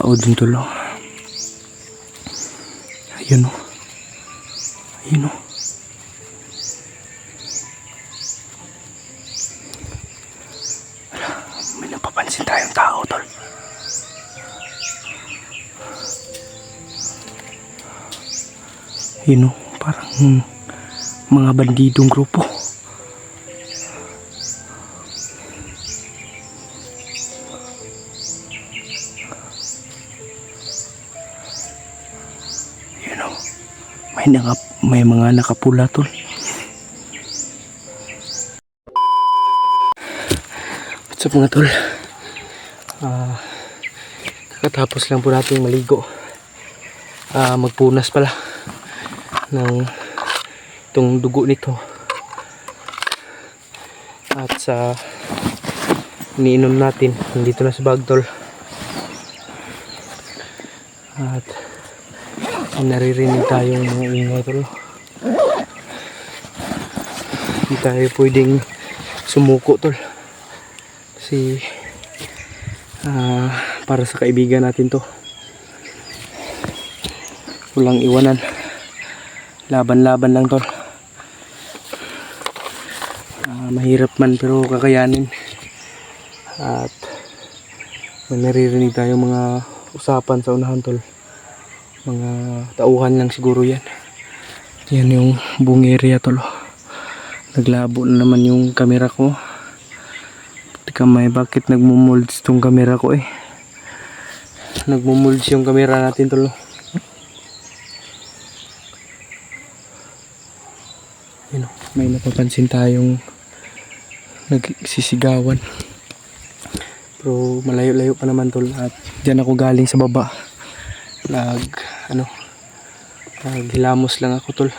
O dun tulo. Ayun o. Ayun o. May napapansin tayong tao, tol. Ayun o. Parang mga bandidong grupo. May mga nakapula, tol. What's up mga tol? Kakatapos lang po natin maligo. Magpunas pala ng itong dugo nito. At sa iniinom natin, nandito na sa bag, tol. At naririnig tayong mga ingay, tol. Hindi tayo pwedeng sumuko, tol. Kasi para sa kaibigan natin to. Walang iwanan. Laban-laban lang, tol. Mahirap man pero kakayanin. At may naririnig tayong mga usapan sa unahan, tol. Mga tauhan lang siguro yan. Yan yung buong area, tol. Naglabo na naman yung camera ko. Tika may bakit nagmumolds tong camera ko eh. Nagmumolds yung camera natin, tol. Yun, may napapansin tayong nagsisigawan. Pero malayo-layo pa naman, tol. At dyan ako galing sa baba. Naghilamos lang ako, tol.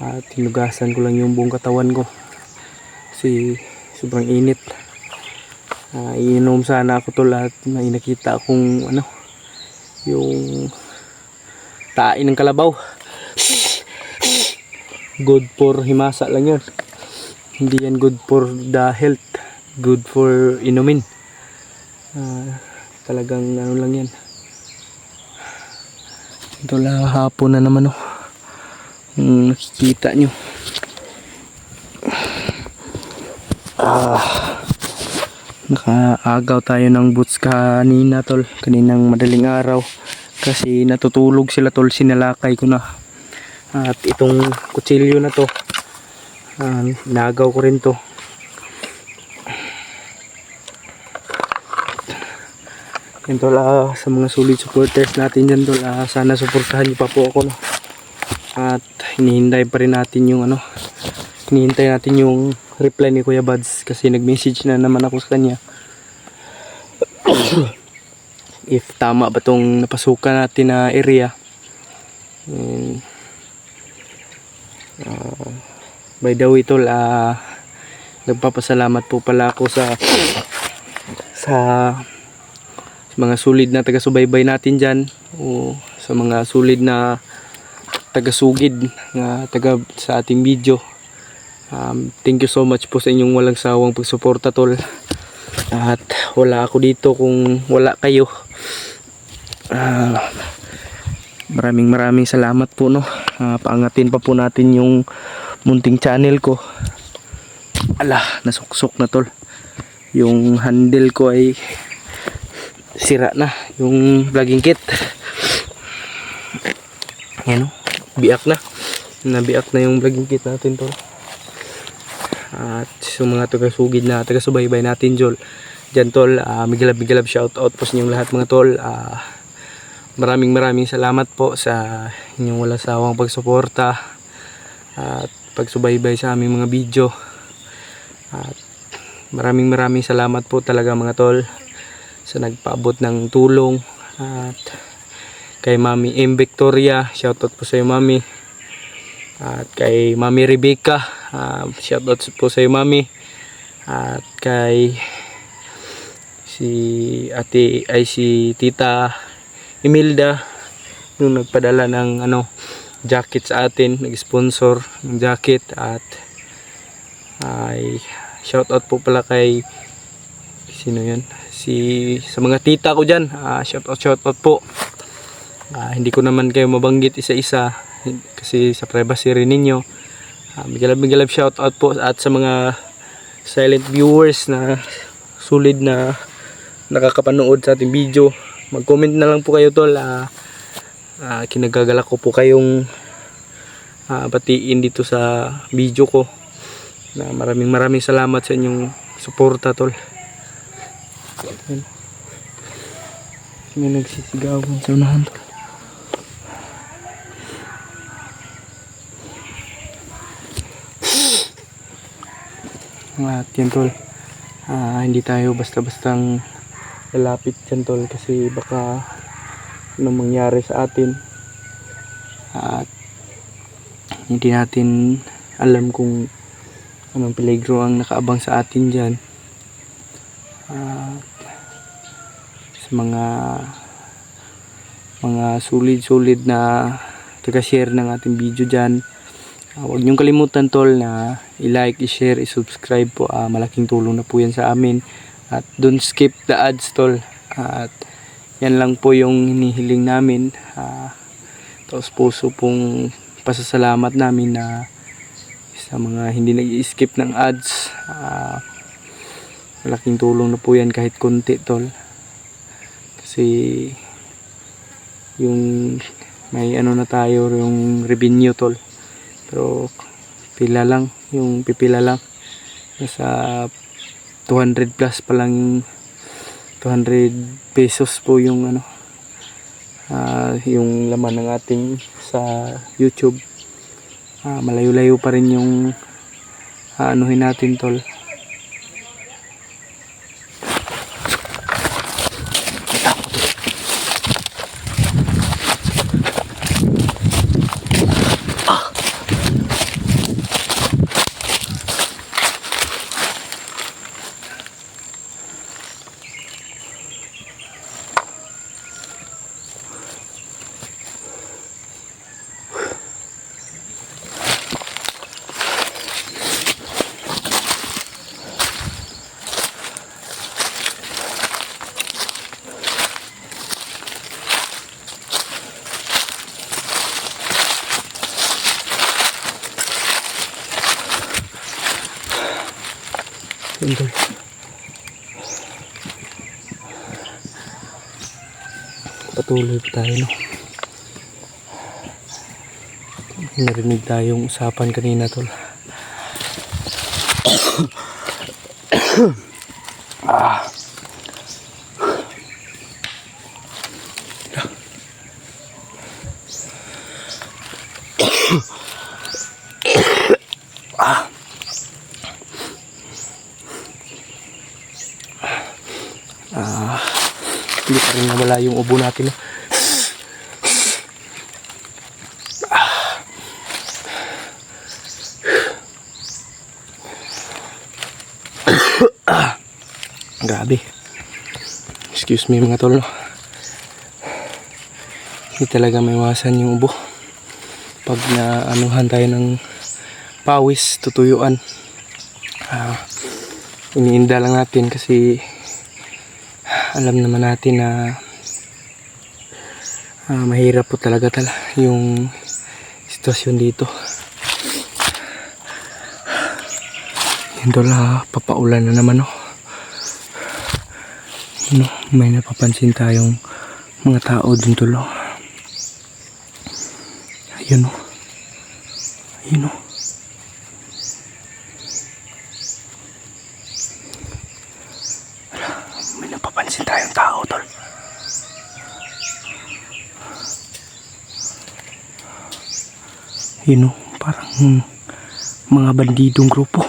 At hinugasan ko lang yung buong katawan ko kasi sobrang init. Iinom sana ako, tol, at may nakita akong yung tae ng kalabaw. Good for himasa lang yun, hindi yan good for the health, good for inumin. Talagang lang yan. Ito lang hapon na naman, nakikita nyo. Nakaagaw tayo ng boots kanina, tol. Kaninang madaling araw kasi natutulog sila, tol. Sinalakay ko na. At itong kutsilyo na to, nagaw ko rin to. Yan, tol, sa mga solid supporters natin dyan, tol, sana suportahan nyo pa po ako, no? At hinihintay pa rin natin yung hinihintay natin yung reply ni Kuya Buds kasi nag-message na naman ako sa kanya. If tama ba tong napasukan natin na area. By the way, tol, nagpapasalamat po pala ako sa mga solid na taga-subaybay natin dyan, o sa mga solid na taga-sugid na taga sa ating video. Thank you so much po sa inyong walang sawang pagsuporta, tol. At wala ako dito kung wala kayo. Maraming salamat po, no. Paangatin pa po natin yung munting channel ko. Nasuksok na, tol. Yung handle ko ay sira na, yung vlogging kit. Yan, biak na. Nabiak na yung vlogging kit natin, tol. At sa mga taga-sugid na taga-subaybay natin dyan, tol, migilab shout out po sa inyong lahat, mga tol. Maraming salamat po sa inyong walang sawang pagsuporta at pagsubaybay sa aming mga video. At maraming salamat po talaga, mga tol, sa nagpaabot ng tulong. At kay Mami M. Victoria, shoutout po sa iyo, Mami. At kay Mami Rebecca, shoutout po sa iyo, Mami. At kay si Tita Imelda, yung nagpadala ng jacket sa atin, nag-sponsor ng jacket. At ay shoutout po pala kay sino yun, sa mga tita ko dyan, shout out po. Hindi ko naman kayo mabanggit isa-isa kasi sa privacy rin ninyo. Migalab shout out po at sa mga silent viewers na sulit na nakakapanood sa ating video. Mag-comment na lang po kayo tol. Kinagagalak ko po kayong batiin dito sa video ko. Maraming salamat sa inyong suporta tol. May nagsisigawan sa unahan tol. At yan tol, hindi tayo basta-bastang lalapit dyan tol kasi baka anong mangyari sa atin at hindi natin alam kung anong peligro ang nakaabang sa atin dyan. Sa mga solid na taga-share ng ating video dyan, huwag niyong kalimutan tol na i-like, i-share, i-subscribe po. Malaking tulong na po yan sa amin. At don't skip the ads tol. At yan lang po yung hinihiling namin. Taos puso pong pasasalamat namin na sa mga hindi nag-skip ng ads. Malaking tulong na po yan kahit konti tol. Kasi yung may ano na tayo yung revenue tol. Pero pila lang, yung pipila lang. Nasa 200 plus pa lang yung 200 pesos po yung ano yung laman ng ating sa YouTube. Malayo-layo pa rin yung anuhin natin tol. Tol. Patuloy pa tayo no. Narinig tayong usapan kanina tol. Hindi pa rin nawala yung ubo natin no? Grabe, excuse me mga tol no? Hindi talaga may iwasan yung ubo pag naanuhan tayo ng pawis, tutuyuan. Iniinda lang natin kasi alam naman natin na mahirap po talaga yung sitwasyon dito. Yun tol, papaulan na naman no. May napapansin tayong mga tao dun tol. Ayun o. Ayun o. May napapansin tayong tao tol. Ayun o. Parang mga bandidong grupo.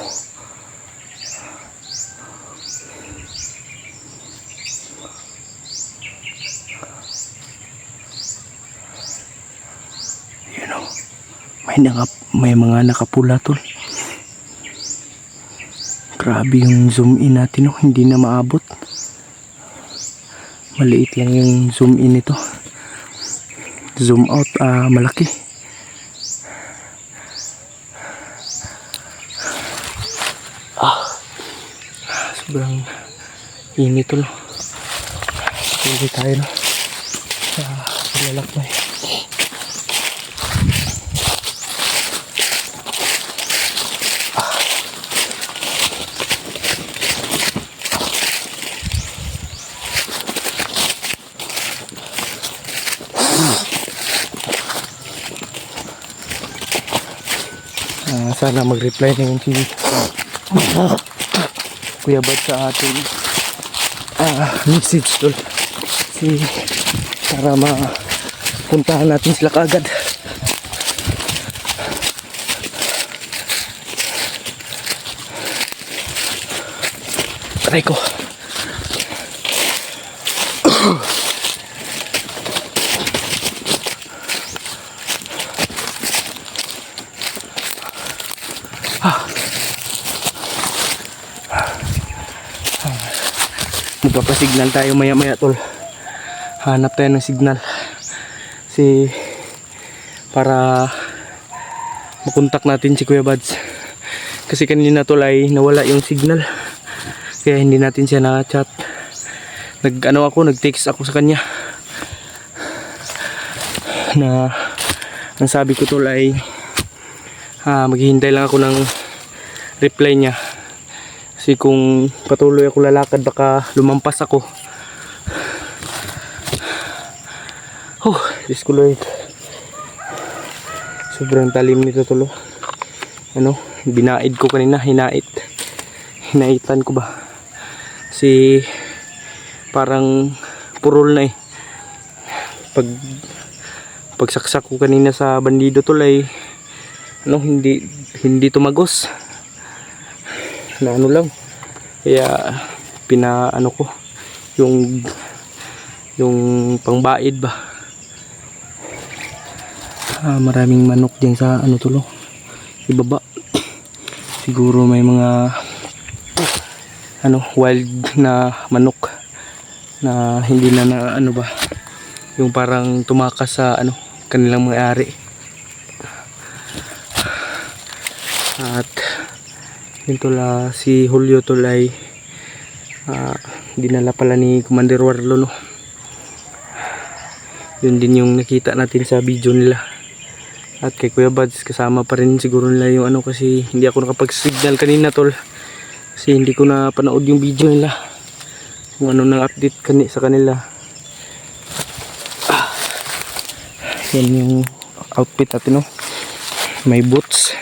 May mga nakapula tol. Grabe yung zoom in natin no, hindi na maabot. Maliit lang yung zoom in nito. Zoom out malaki. Sobrang init tol. Hindi tayo no. Sa lalakbay. Sana mag-reply na yung si Kuya Bad sa ating message tol. Para mapuntahan natin sila kaagad. Try ko. Magpapasignal tayo maya maya tol. Hanap tayo ng signal para makontak natin si Kuya Bads. Kasi kanina tol ay nawala yung signal, kaya hindi natin siya na-chat. Nag-text ako sa kanya na ang sabi ko tol ay maghihintay lang ako ng reply niya. Kasi kung patuloy ako lalakad baka lumampas ako. Diyos ko Lord. Sobrang talim nito tulo. Binaid ko kanina, hinaitan ko ba. Kasi parang purol na eh. Pagsaksak ko kanina sa bandido tulay, hindi tumagos. Na lang. Kaya pinaano ko yung pangbaid ba. Maraming manok diyan sa tulo. Ibaba. Siguro may mga wild na manok na hindi na ba, yung parang tumakas sa kanilang mga ari. At yun tula, si Julio tulay dinala pala ni Commander Warlo no. Yun din yung nakita natin sa video nila. At kay Kuya Bads kasama pa rin siguro nila yung kasi hindi ako nakapag-signal kanina tol. Kasi hindi ko na panood yung video nila. Kung nang update sa kanila. Yan yung outfit natin no. May boots.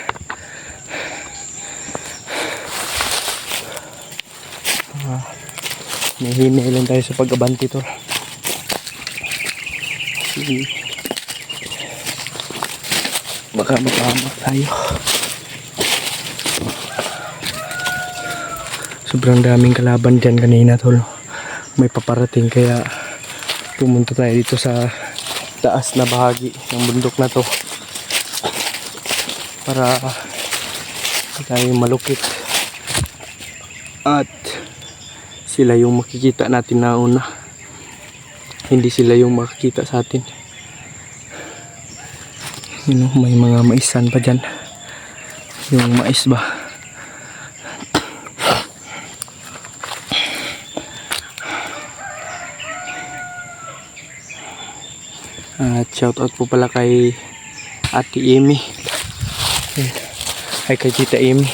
Nahinay lang tayo sa pag-abanti tol. Baka mapahamak tayo. Sobrang daming kalaban dyan kanina tol. May paparating kaya pumunta tayo dito sa taas na bahagi ng bundok na to para tayo malukit at sila yung makikita natin na una, hindi sila yung makikita sa atin. May mga maisan pa dyan, yung mais ba. At shout out po pala kay Ate Amy, ay kay Tita Amy.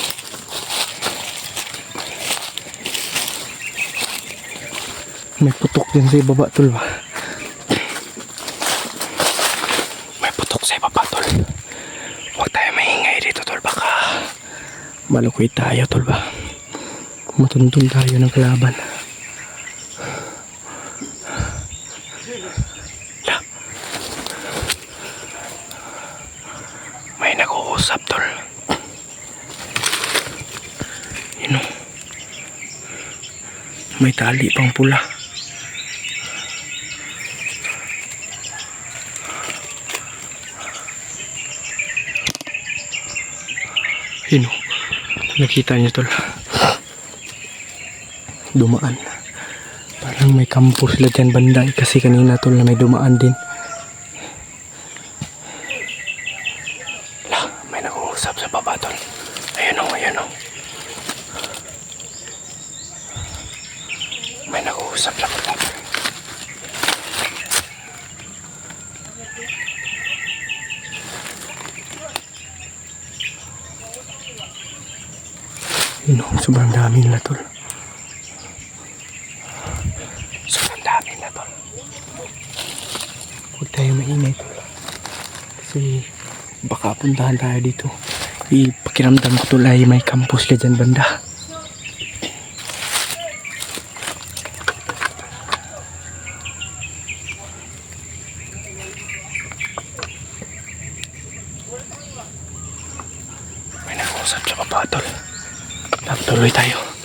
May putok din sa ibaba tol ba. May putok sa ibaba tol. Huwag tayo maingay dito tol, baka malukoy tayo tol ba. Matuntun tayo ng kalaban. May nag-uusap tol. May tali pang pula. Nakita niyo tol, dumaan. Parang may kampo sila dyan banda kasi kanina tol na may dumaan din. May nag-uusap sa baba tol. Ayun o. May nag-uusap sa baba tol. Yun o, sobrang dami nila tol. Sobrang dami nila tol. Huwag tayo maingay tol. Kasi baka puntahan tayo dito. Ipakiramdam ko tol ay may campus ka dyan banda. May nag-uusap sa baba tol. Tuloy tayo.